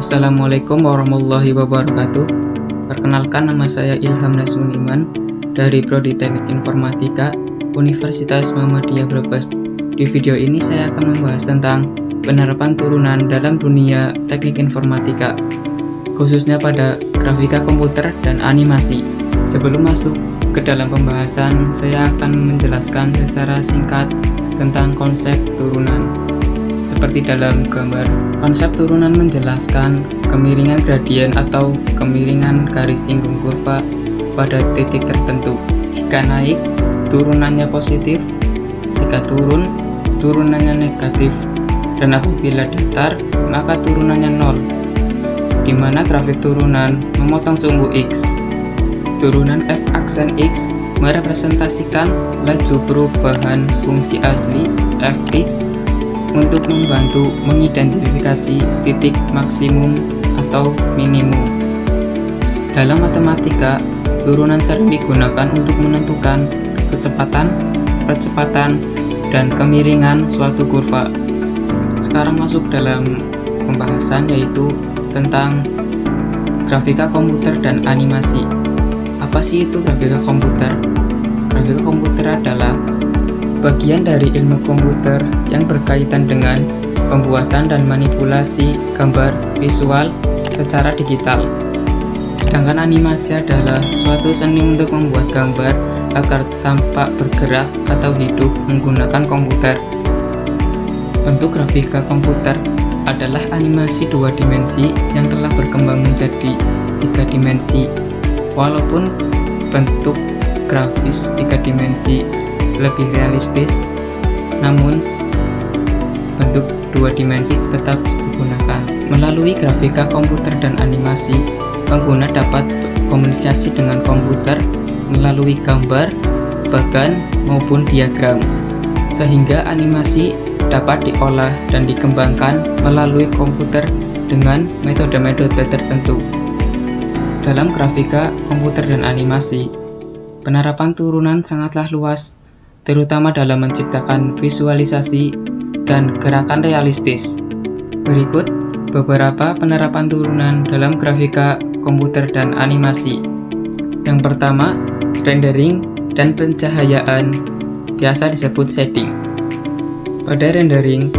Assalamualaikum warahmatullahi wabarakatuh. Perkenalkan, nama saya Ilham Nasmun Iman dari Prodi Teknik Informatika Universitas Muhammadiyah Brebes. Di video ini saya akan membahas tentang penerapan turunan dalam dunia teknik informatika, khususnya pada grafika komputer dan animasi. Sebelum masuk ke dalam pembahasan, saya akan menjelaskan secara singkat tentang konsep turunan. Seperti dalam gambar, konsep turunan menjelaskan kemiringan gradien atau kemiringan garis singgung kurva pada titik tertentu. Jika naik, turunannya positif; jika turun, turunannya negatif; dan apabila datar, maka turunannya nol, di mana grafik turunan memotong sumbu X. Turunan f aksen X merepresentasikan laju perubahan fungsi asli fx untuk membantu mengidentifikasi titik maksimum atau minimum. Dalam matematika, turunan sering digunakan untuk menentukan kecepatan, percepatan, dan kemiringan suatu kurva. Sekarang masuk dalam pembahasan, yaitu tentang grafika komputer dan animasi. Apa sih itu grafika komputer? Grafika komputer adalah bagian dari ilmu komputer yang berkaitan dengan pembuatan dan manipulasi gambar visual secara digital. Sedangkan animasi adalah suatu seni untuk membuat gambar agar tampak bergerak atau hidup menggunakan komputer. Bentuk grafika komputer adalah animasi dua dimensi yang telah berkembang menjadi tiga dimensi. Walaupun bentuk grafis tiga dimensi lebih realistis, namun bentuk dua dimensi tetap digunakan. Melalui grafika komputer dan animasi, pengguna dapat komunikasi dengan komputer melalui gambar, bagan, maupun diagram, sehingga animasi dapat diolah dan dikembangkan melalui komputer dengan metode-metode tertentu. Dalam grafika komputer dan animasi, penerapan turunan sangatlah luas, terutama dalam menciptakan visualisasi dan gerakan realistis. Berikut beberapa penerapan turunan dalam grafika komputer dan animasi. Yang pertama, rendering dan pencahayaan, biasa disebut shading. Pada rendering,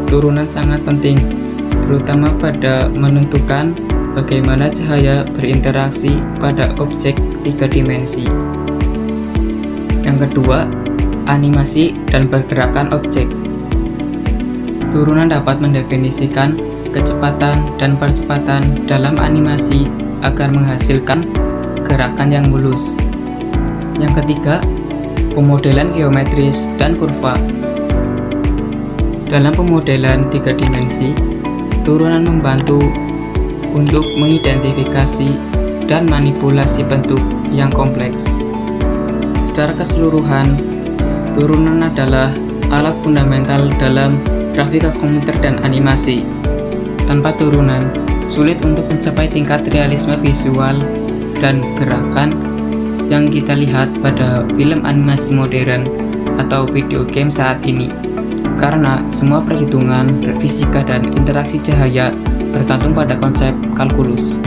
turunan sangat penting, terutama pada menentukan bagaimana cahaya berinteraksi pada objek tiga dimensi. Yang kedua, animasi dan pergerakan objek. Turunan dapat mendefinisikan kecepatan dan percepatan dalam animasi agar menghasilkan gerakan yang mulus. Yang ketiga, pemodelan geometris dan kurva. Dalam pemodelan tiga dimensi, turunan membantu untuk mengidentifikasi dan manipulasi bentuk yang kompleks. Secara keseluruhan, turunan adalah alat fundamental dalam grafika komputer dan animasi. Tanpa turunan, sulit untuk mencapai tingkat realisme visual dan gerakan yang kita lihat pada film animasi modern atau video game saat ini. Karena semua perhitungan, fisika, dan interaksi cahaya bergantung pada konsep kalkulus.